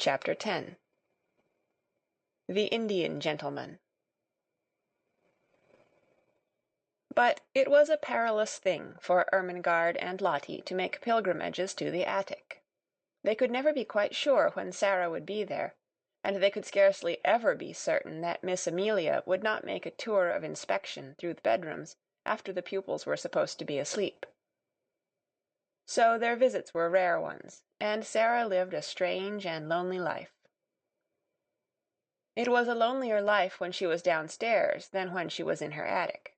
Chapter 10 The Indian Gentleman. But it was a perilous thing for Ermengarde and Lottie to make pilgrimages to the attic. They could never be quite sure when Sarah would be there, and they could scarcely ever be certain that Miss Amelia would not make a tour of inspection through the bedrooms after the pupils were supposed to be asleep. So their visits were rare ones, and Sarah lived a strange and lonely life. It was a lonelier life when she was downstairs than when she was in her attic.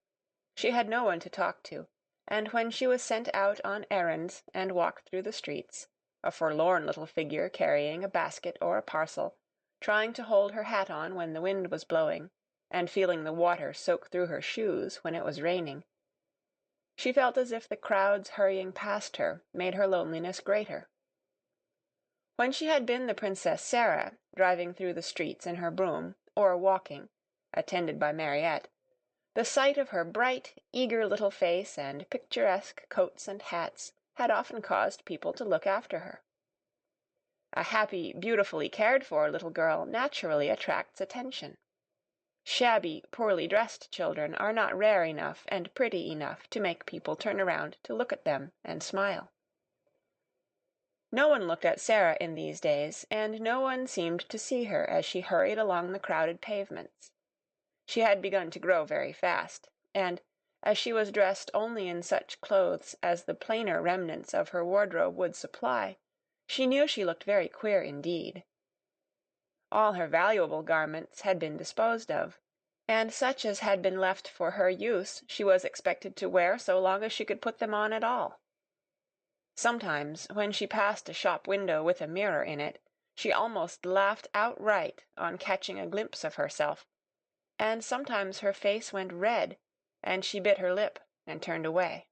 She had no one to talk to, and when she was sent out on errands and walked through the streets, a forlorn little figure carrying a basket or a parcel, trying to hold her hat on when the wind was blowing, and feeling the water soak through her shoes when it was raining, she felt as if the crowds hurrying past her made her loneliness greater. When she had been the Princess Sarah, driving through the streets in her brougham, or walking, attended by Mariette, the sight of her bright, eager little face and picturesque coats and hats had often caused people to look after her. A happy, beautifully cared-for little girl naturally attracts attention. Shabby, poorly dressed children are not rare enough and pretty enough to make people turn around to look at them and smile. No one looked at Sarah in these days, and no one seemed to see her as she hurried along the crowded pavements. She had begun to grow very fast, and, as she was dressed only in such clothes as the plainer remnants of her wardrobe would supply, she knew she looked very queer indeed. All her valuable garments had been disposed of, and such as had been left for her use she was expected to wear so long as she could put them on at all. Sometimes, when she passed a shop window with a mirror in it, she almost laughed outright on catching a glimpse of herself, and sometimes her face went red, and she bit her lip and turned away.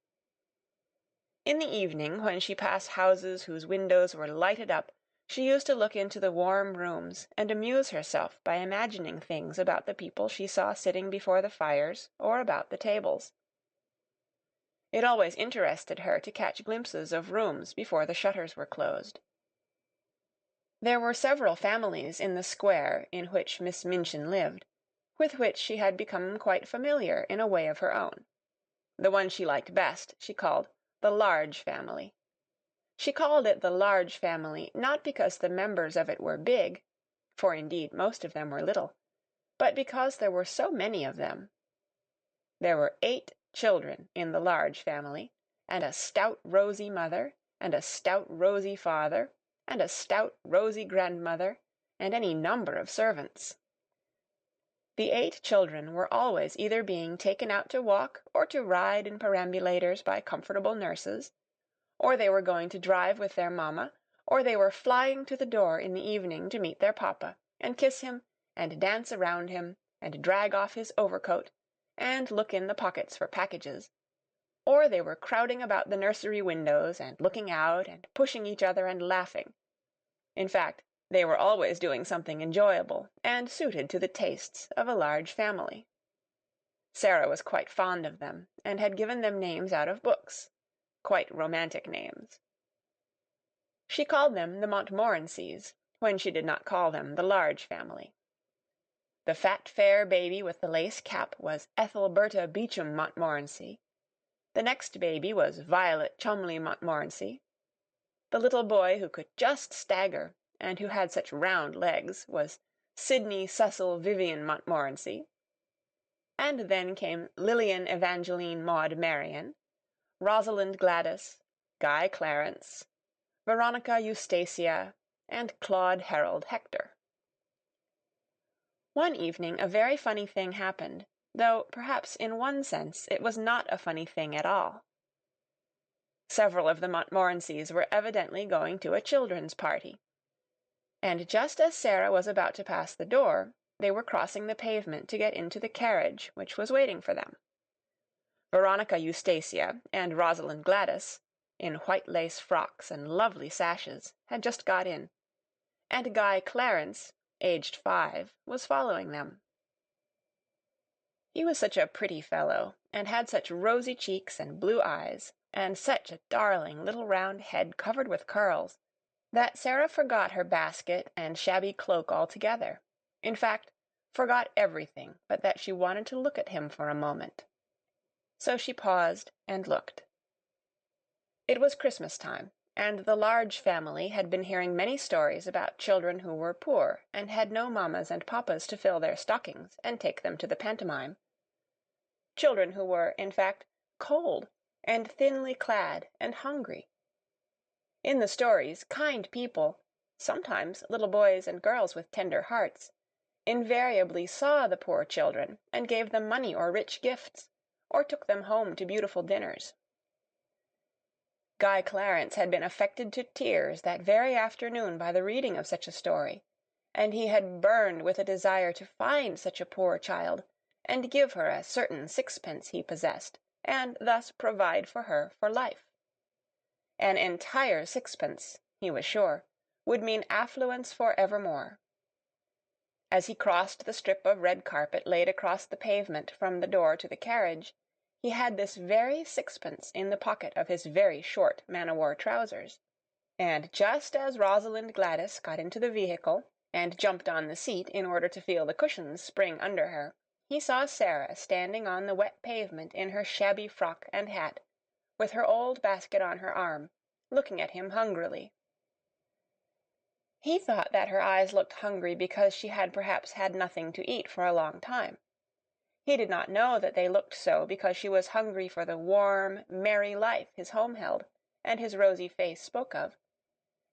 In the evening, when she passed houses whose windows were lighted up, she used to look into the warm rooms and amuse herself by imagining things about the people she saw sitting before the fires or about the tables. It always interested her to catch glimpses of rooms before the shutters were closed. There were several families in the square in which Miss Minchin lived, with which she had become quite familiar in a way of her own. The one she liked best she called the Large Family. She called it the Large Family not because the members of it were big, for indeed most of them were little, but because there were so many of them. There were 8 children in the Large Family, and a stout rosy mother, and a stout rosy father, and a stout rosy grandmother, and any number of servants. The 8 children were always either being taken out to walk or to ride in perambulators by comfortable nurses, or they were going to drive with their mamma, or they were flying to the door in the evening to meet their papa, and kiss him, and dance around him, and drag off his overcoat, and look in the pockets for packages, or they were crowding about the nursery windows, and looking out, and pushing each other and laughing. In fact, they were always doing something enjoyable, and suited to the tastes of a large family. Sarah was quite fond of them, and had given them names out of books, quite romantic names. She called them the Montmorencys, when she did not call them the Large Family. The fat, fair baby with the lace cap was Ethelberta Beauchamp Montmorency. The next baby was Violet Cholmondeley Montmorency. The little boy who could just stagger, and who had such round legs, was Sidney Cecil Vivian Montmorency. And then came Lillian Evangeline Maud Marian, Rosalind Gladys, Guy Clarence, Veronica Eustacia, and Claude Harold Hector. One evening a very funny thing happened, though perhaps in one sense it was not a funny thing at all. Several of the Montmorencys were evidently going to a children's party, and just as Sarah was about to pass the door, they were crossing the pavement to get into the carriage which was waiting for them. Veronica Eustacia and Rosalind Gladys, in white lace frocks and lovely sashes, had just got in, and Guy Clarence, aged 5, was following them. He was such a pretty fellow, and had such rosy cheeks and blue eyes, and such a darling little round head covered with curls, that Sarah forgot her basket and shabby cloak altogether. In fact, forgot everything but that she wanted to look at him for a moment. So she paused and looked. It was Christmas time, and the Large family had been hearing many stories about children who were poor and had no mammas and papas to fill their stockings and take them to the pantomime. Children who were, in fact, cold and thinly clad and hungry. In the stories, kind people, sometimes little boys and girls with tender hearts, invariably saw the poor children and gave them money or rich gifts, or took them home to beautiful dinners. Guy Clarence had been affected to tears that very afternoon by the reading of such a story, and he had burned with a desire to find such a poor child, and give her a certain sixpence he possessed, and thus provide for her for life. An entire sixpence, he was sure, would mean affluence for evermore. As he crossed the strip of red carpet laid across the pavement from the door to the carriage, he had this very sixpence in the pocket of his very short man-o'-war trousers, and just as Rosalind Gladys got into the vehicle and jumped on the seat in order to feel the cushions spring under her, he saw Sarah standing on the wet pavement in her shabby frock and hat, with her old basket on her arm, looking at him hungrily. He thought that her eyes looked hungry because she had perhaps had nothing to eat for a long time. He did not know that they looked so because she was hungry for the warm, merry life his home held, and his rosy face spoke of,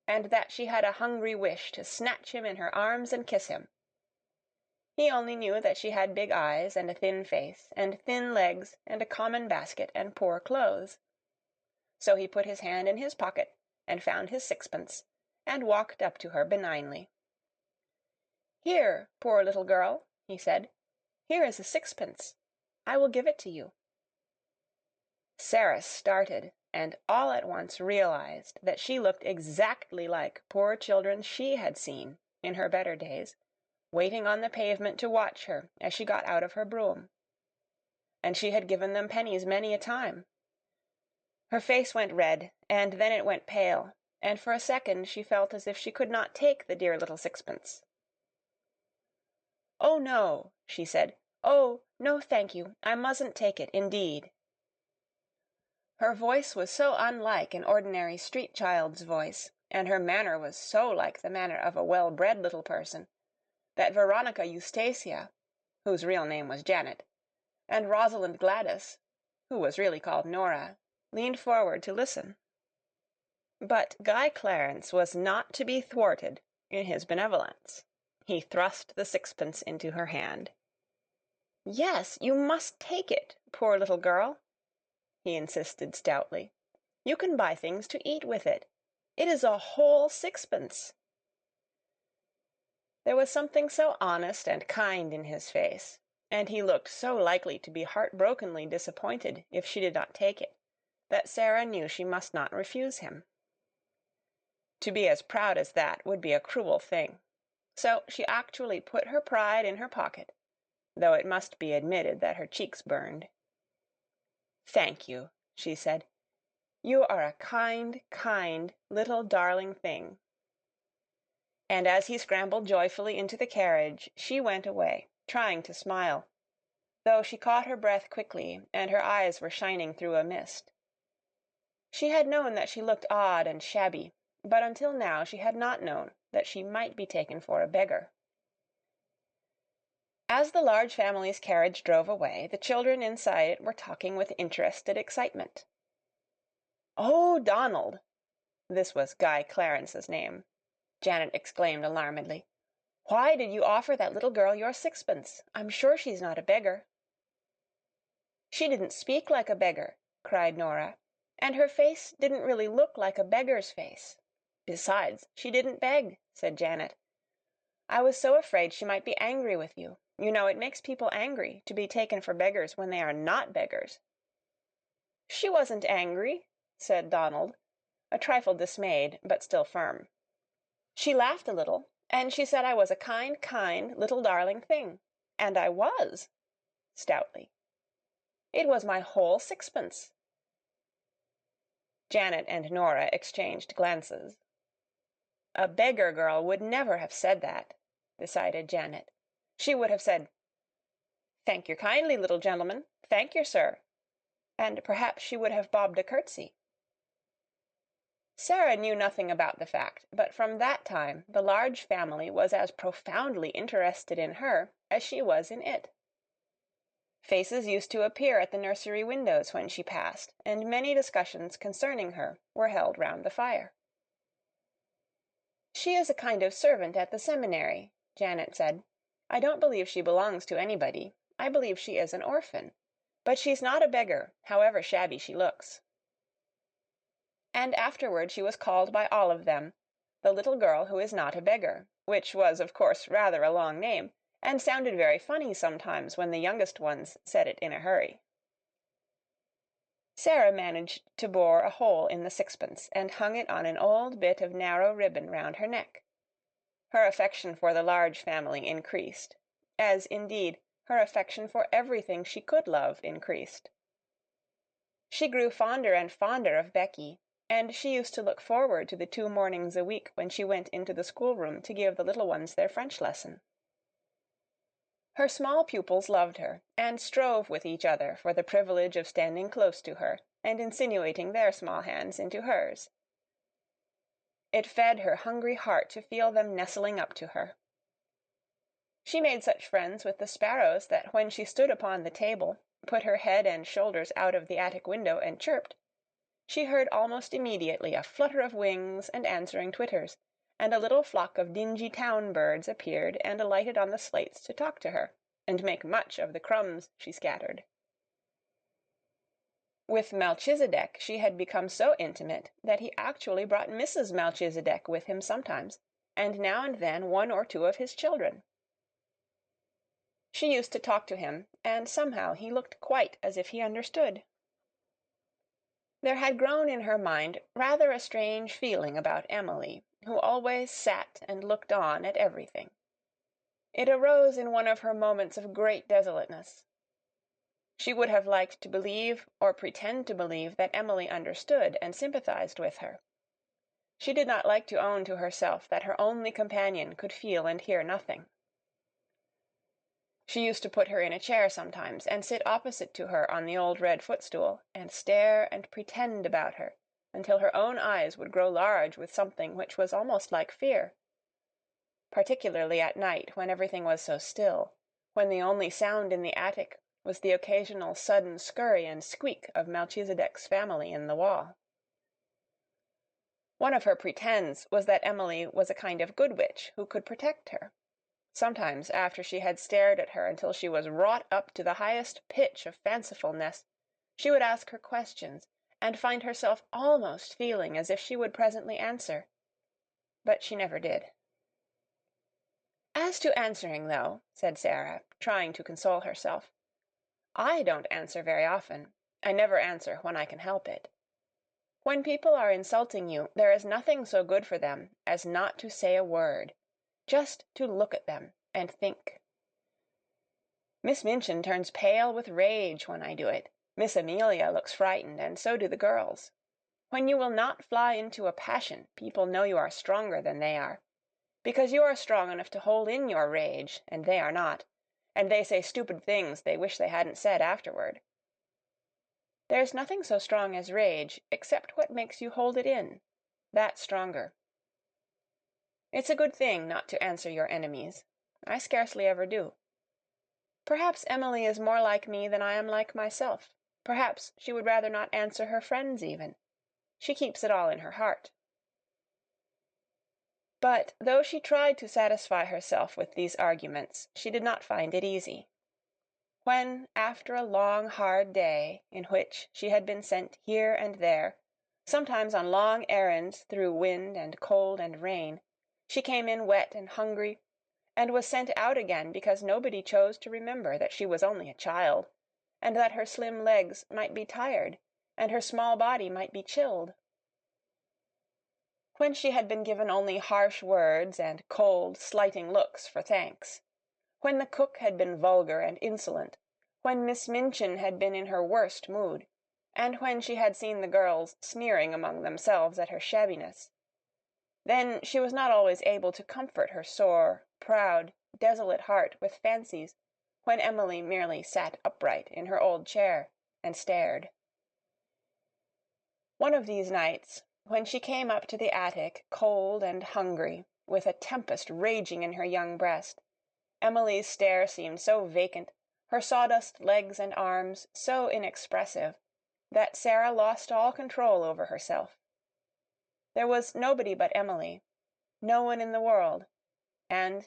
and that she had a hungry wish to snatch him in her arms and kiss him. He only knew that she had big eyes and a thin face, and thin legs, and a common basket and poor clothes. So he put his hand in his pocket, and found his sixpence, and walked up to her benignly. "Here, poor little girl," he said. "Here is a sixpence. I will give it to you." Sarah started, and all at once realized that she looked exactly like poor children she had seen, in her better days, waiting on the pavement to watch her as she got out of her brougham. And she had given them pennies many a time. Her face went red, and then it went pale, and for a second she felt as if she could not take the dear little sixpence. "Oh, no," she said. "Oh, no, thank you. I mustn't take it, indeed." Her voice was so unlike an ordinary street child's voice, and her manner was so like the manner of a well-bred little person, that Veronica Eustacia, whose real name was Janet, and Rosalind Gladys, who was really called Nora, leaned forward to listen. But Guy Clarence was not to be thwarted in his benevolence. He thrust the sixpence into her hand. "Yes, you must take it, poor little girl," he insisted stoutly. "You can buy things to eat with it. It is a whole sixpence." There was something so honest and kind in his face, and he looked so likely to be heartbrokenly disappointed if she did not take it, that Sarah knew she must not refuse him. To be as proud as that would be a cruel thing. So she actually put her pride in her pocket, though it must be admitted that her cheeks burned. "Thank you," she said. "You are a kind, kind little darling thing." And as he scrambled joyfully into the carriage, she went away, trying to smile, though she caught her breath quickly, and her eyes were shining through a mist. She had known that she looked odd and shabby, but until now she had not known that she might be taken for a beggar. As the Large family's carriage drove away, the children inside it were talking with interested excitement. "Oh, Donald!" This was Guy Clarence's name. Janet exclaimed alarmedly. "Why did you offer that little girl your sixpence? I'm sure she's not a beggar." "She didn't speak like a beggar," cried Nora, "and her face didn't really look like a beggar's face. Besides, she didn't beg," said Janet. "I was so afraid she might be angry with you. You know, it makes people angry to be taken for beggars when they are not beggars." "She wasn't angry," said Donald, a trifle dismayed, but still firm. "She laughed a little, and she said I was a kind, kind little darling thing. And I was," stoutly. "It was my whole sixpence." Janet and Nora exchanged glances. A beggar girl would never have said that, decided Janet. She would have said, "Thank yer kindly, little gentleman. Thank yer, sir." And perhaps she would have bobbed a curtsy. Sarah knew nothing about the fact, but from that time the Large Family was as profoundly interested in her as she was in it. Faces used to appear at the nursery windows when she passed, and many discussions concerning her were held round the fire. "She is a kind of servant at the seminary," Janet said. "I don't believe she belongs to anybody. I believe she is an orphan. But she's not a beggar, however shabby she looks." And afterward she was called by all of them the little girl who is not a beggar, which was of course rather a long name, and sounded very funny sometimes when the youngest ones said it in a hurry. Sarah managed to bore a hole in the sixpence, and hung it on an old bit of narrow ribbon round her neck. Her affection for the Large Family increased, as, indeed, her affection for everything she could love increased. She grew fonder and fonder of Becky, and she used to look forward to the 2 mornings a week when she went into the schoolroom to give the little ones their French lesson. Her small pupils loved her, and strove with each other for the privilege of standing close to her and insinuating their small hands into hers. It fed her hungry heart to feel them nestling up to her. She made such friends with the sparrows that when she stood upon the table, put her head and shoulders out of the attic window and chirped, she heard almost immediately a flutter of wings and answering twitters, and a little flock of dingy town birds appeared and alighted on the slates to talk to her, and make much of the crumbs she scattered. With Melchisedec she had become so intimate that he actually brought Mrs. Melchisedec with him sometimes, and now and then 1 or 2 of his children. She used to talk to him, and somehow he looked quite as if he understood. There had grown in her mind rather a strange feeling about Emily, who always sat and looked on at everything. It arose in one of her moments of great desolateness. She would have liked to believe or pretend to believe that Emily understood and sympathized with her. She did not like to own to herself that her only companion could feel and hear nothing. She used to put her in a chair sometimes, and sit opposite to her on the old red footstool, and stare and pretend about her, until her own eyes would grow large with something which was almost like fear. Particularly at night, when everything was so still, when the only sound in the attic was the occasional sudden scurry and squeak of Melchisedec's family in the wall. One of her pretends was that Emily was a kind of good witch who could protect her. Sometimes, after she had stared at her until she was wrought up to the highest pitch of fancifulness, she would ask her questions, and find herself almost feeling as if she would presently answer. But she never did. "As to answering, though," said Sarah, trying to console herself, "I don't answer very often. I never answer when I can help it. When people are insulting you, there is nothing so good for them as not to say a word. Just to look at them and think. Miss Minchin turns pale with rage when I do it. Miss Amelia looks frightened, and so do the girls. When you will not fly into a passion, people know you are stronger than they are, because you are strong enough to hold in your rage, and they are not, and they say stupid things they wish they hadn't said afterward. There's nothing so strong as rage, except what makes you hold it in. That's stronger. It's a good thing not to answer your enemies. I scarcely ever do. Perhaps Emily is more like me than I am like myself. Perhaps she would rather not answer her friends even. She keeps it all in her heart." But though she tried to satisfy herself with these arguments, she did not find it easy. When, after a long, hard day, in which she had been sent here and there, sometimes on long errands through wind and cold and rain, she came in wet and hungry, and was sent out again because nobody chose to remember that she was only a child, and that her slim legs might be tired, and her small body might be chilled. When she had been given only harsh words and cold, slighting looks for thanks, when the cook had been vulgar and insolent, when Miss Minchin had been in her worst mood, and when she had seen the girls sneering among themselves at her shabbiness, Then she was not always able to comfort her sore, proud, desolate heart with fancies when Emily merely sat upright in her old chair and stared. One of these nights, when she came up to the attic, cold and hungry, with a tempest raging in her young breast, Emily's stare seemed so vacant, her sawdust legs and arms so inexpressive, that Sarah lost all control over herself. There was nobody but Emily, no one in the world, and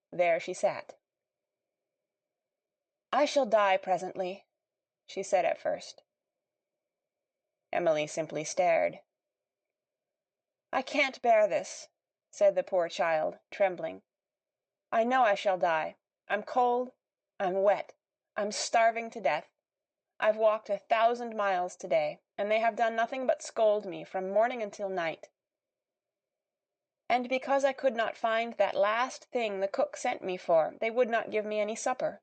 there she sat. "I shall die presently," she said at first. Emily simply stared. "I can't bear this," said the poor child, trembling. "I know I shall die. I'm cold, I'm wet, I'm starving to death. I've walked 1,000 miles today, and they have done nothing but scold me from morning until night. And because I could not find that last thing the cook sent me for, they would not give me any supper.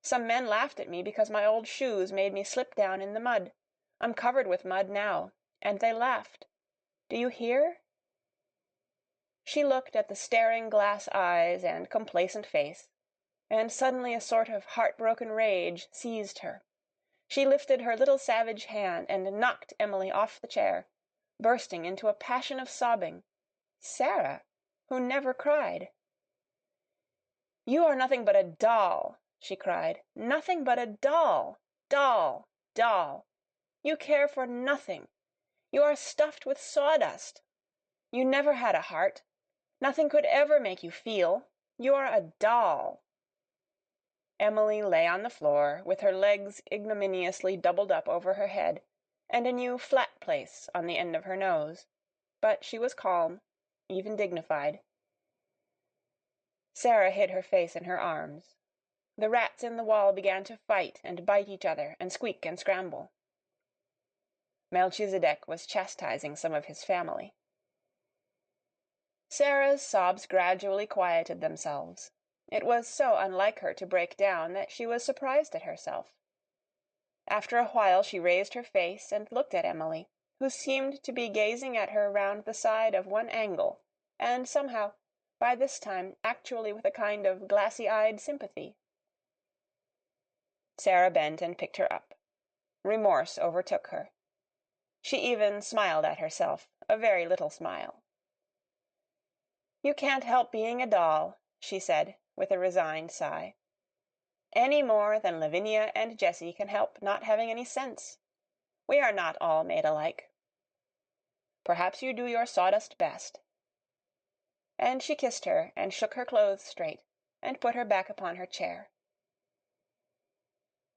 Some men laughed at me because my old shoes made me slip down in the mud. I'm covered with mud now, and they laughed. Do you hear?" She looked at the staring glass eyes and complacent face, and suddenly a sort of heartbroken rage seized her. She lifted her little savage hand and knocked Emily off the chair, bursting into a passion of sobbing. Sarah, who never cried. "You are nothing but a doll," she cried. "Nothing but a doll. Doll, doll. You care for nothing. You are stuffed with sawdust. You never had a heart. Nothing could ever make you feel. You are a doll." Emily lay on the floor, with her legs ignominiously doubled up over her head, and a new flat place on the end of her nose. But she was calm, even dignified. Sarah hid her face in her arms. The rats in the wall began to fight and bite each other and squeak and scramble. Melchizedek was chastising some of his family. Sarah's sobs gradually quieted themselves. It was so unlike her to break down that she was surprised at herself. After a while she raised her face and looked at Emily, who seemed to be gazing at her round the side of one angle, and somehow, by this time, actually with a kind of glassy-eyed sympathy. Sarah bent and picked her up. Remorse overtook her. She even smiled at herself, a very little smile. "You can't help being a doll," she said, with a resigned sigh. "Any more than Lavinia and Jessie can help not having any sense. We are not all made alike. Perhaps you do your sawdust best." And she kissed her and shook her clothes straight, and put her back upon her chair.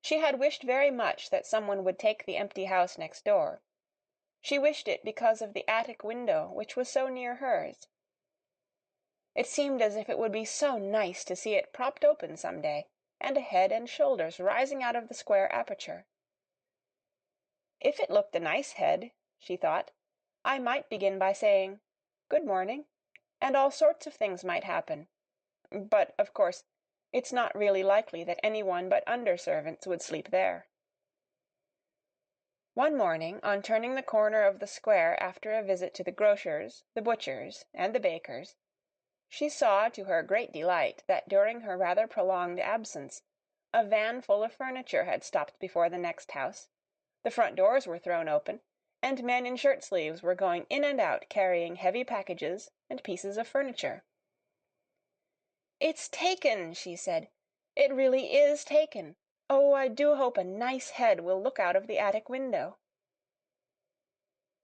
She had wished very much that someone would take the empty house next door. She wished it because of the attic window, which was so near hers. It seemed as if it would be so nice to see it propped open some day, and a head and shoulders rising out of the square aperture. If it looked a nice head, she thought, I might begin by saying, "Good morning," and all sorts of things might happen. But, of course, it's not really likely that anyone but under-servants would sleep there. One morning, on turning the corner of the square after a visit to the grocer's, the butcher's, and the baker's, she saw, to her great delight, that during her rather prolonged absence, a van full of furniture had stopped before the next house, the front doors were thrown open, and men in shirt-sleeves were going in and out carrying heavy packages and pieces of furniture. "It's taken," she said. "It really is taken. Oh, I do hope a nice head will look out of the attic window."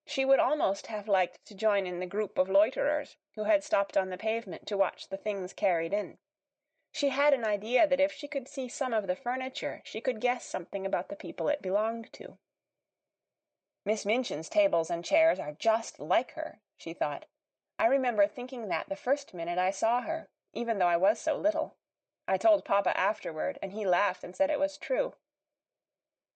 She would almost have liked to join in the group of loiterers who had stopped on the pavement to watch the things carried in. She had an idea that if she could see some of the furniture, she could guess something about the people it belonged to. "Miss Minchin's tables and chairs are just like her," she thought. "I remember thinking that the first minute I saw her, even though I was so little. I told Papa afterward, and he laughed and said it was true.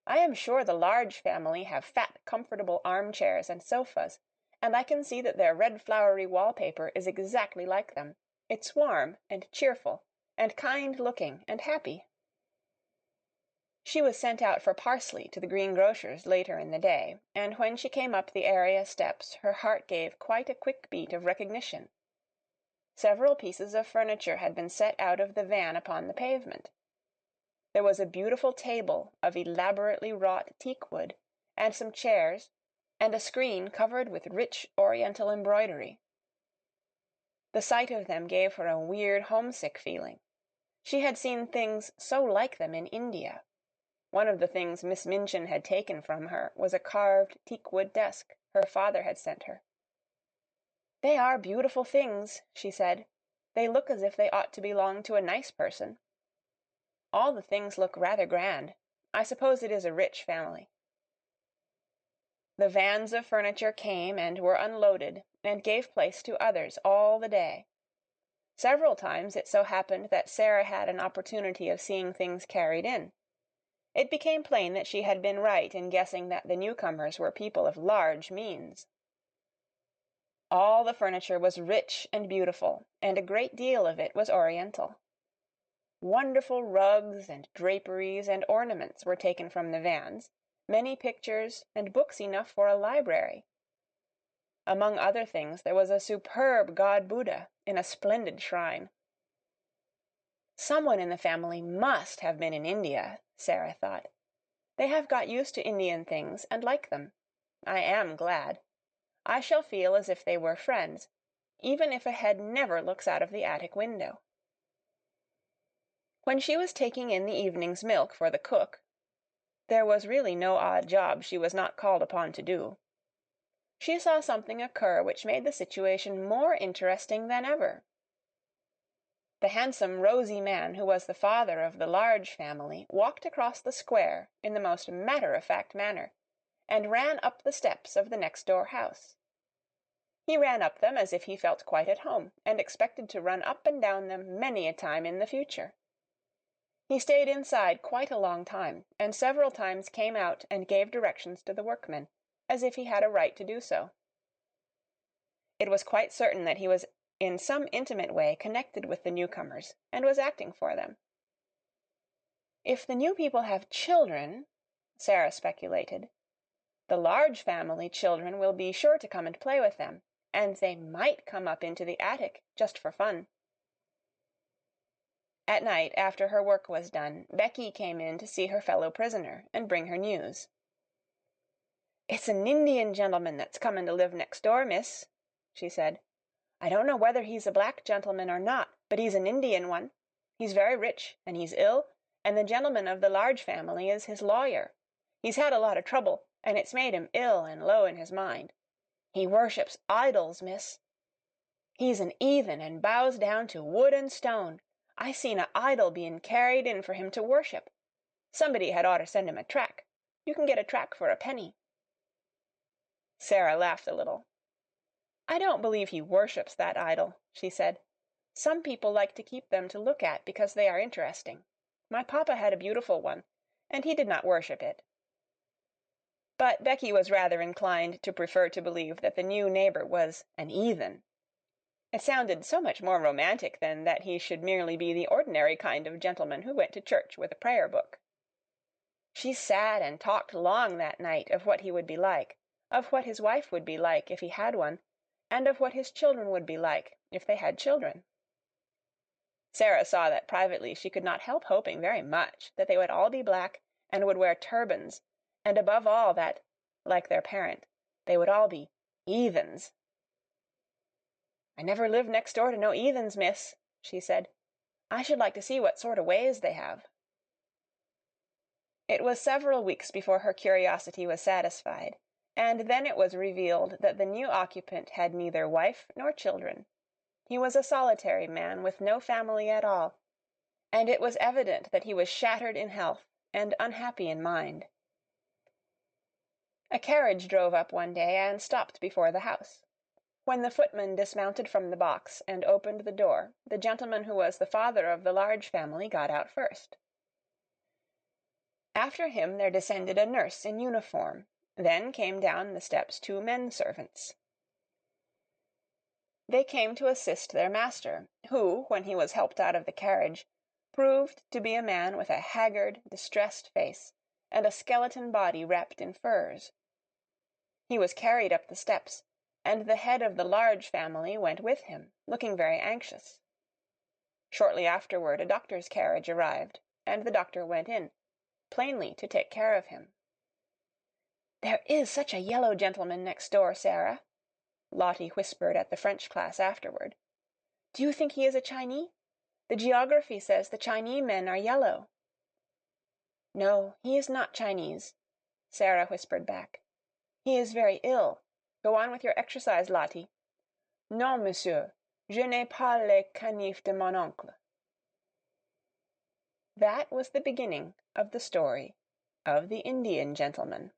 I am sure the Large family have fat, comfortable armchairs and sofas, and I can see that their red flowery wallpaper is exactly like them. It's warm and cheerful and kind-looking and happy." She was sent out for parsley to the greengrocer's later in the day, and when she came up the area steps her heart gave quite a quick beat of recognition. Several pieces of furniture had been set out of the van upon the pavement. There was a beautiful table of elaborately wrought teakwood, and some chairs, and a screen covered with rich oriental embroidery. The sight of them gave her a weird homesick feeling. She had seen things so like them in India. One of the things Miss Minchin had taken from her was a carved teakwood desk her father had sent her. "They are beautiful things," she said. "They look as if they ought to belong to a nice person. All the things look rather grand. I suppose it is a rich family." The vans of furniture came and were unloaded, and gave place to others all the day. Several times it so happened that Sarah had an opportunity of seeing things carried in. It became plain that she had been right in guessing that the newcomers were people of large means. All the furniture was rich and beautiful, and a great deal of it was oriental. Wonderful rugs and draperies and ornaments were taken from the vans, many pictures and books enough for a library. Among other things there was a superb god Buddha in a splendid shrine. "Someone in the family must have been in India," Sarah thought. "They have got used to Indian things and like them. I am glad. I shall feel as if they were friends, even if a head never looks out of the attic window." When she was taking in the evening's milk for the cook, there was really no odd job she was not called upon to do, she saw something occur which made the situation more interesting than ever. The handsome, rosy man who was the father of the Large family walked across the square in the most matter-of-fact manner, and ran up the steps of the next-door house. He ran up them as if he felt quite at home, and expected to run up and down them many a time in the future. He stayed inside quite a long time, and several times came out and gave directions to the workmen, as if he had a right to do so. It was quite certain that he was in some intimate way connected with the newcomers, and was acting for them. "If the new people have children," Sarah speculated, "the Large family children will be sure to come and play with them, and they might come up into the attic, just for fun." At night, after her work was done, Becky came in to see her fellow prisoner, and bring her news. "It's an Indian gentleman that's comin' to live next door, miss," she said. "I don't know whether he's a black gentleman or not, but he's an Indian one. He's very rich, and he's ill, and the gentleman of the Large family is his lawyer. He's had a lot of trouble, and it's made him ill and low in his mind. He worships idols, miss. He's an 'eathen and bows down to wood and stone. I seen a idol bein' carried in for him to worship. Somebody had oughter send him a track. You can get a track for a penny." Sarah laughed a little. "I don't believe he worships that idol," she said. "Some people like to keep them to look at because they are interesting. My papa had a beautiful one, and he did not worship it." But Becky was rather inclined to prefer to believe that the new neighbor was an 'eathen. It sounded so much more romantic than that he should merely be the ordinary kind of gentleman who went to church with a prayer-book. She sat and talked long that night of what he would be like, of what his wife would be like if he had one, and of what his children would be like if they had children. Sarah saw that privately she could not help hoping very much that they would all be black and would wear turbans, and above all that, like their parent, they would all be 'eathens. "I never lived next door to no 'eathens, miss," she said. "I should like to see what sort of ways they have." It was several weeks before her curiosity was satisfied, and then it was revealed that the new occupant had neither wife nor children. He was a solitary man with no family at all, and it was evident that he was shattered in health and unhappy in mind. A carriage drove up one day and stopped before the house. When the footman dismounted from the box and opened the door, the gentleman who was the father of the Large family got out first. After him there descended a nurse in uniform. Then came down the steps 2 men-servants. They came to assist their master, who, when he was helped out of the carriage, proved to be a man with a haggard, distressed face, and a skeleton body wrapped in furs. He was carried up the steps, and the head of the Large Family went with him, looking very anxious. Shortly afterward a doctor's carriage arrived, and the doctor went in, plainly to take care of him. "There is such a yellow gentleman next door, Sarah," Lottie whispered at the French class afterward. "Do you think he is a Chinee? The geography says the Chinee men are yellow." "No, he is not Chinese," Sarah whispered back. "He is very ill. Go on with your exercise, Lottie." "Non, monsieur. Je n'ai pas les canifs de mon oncle." That was the beginning of the story of the Indian gentleman.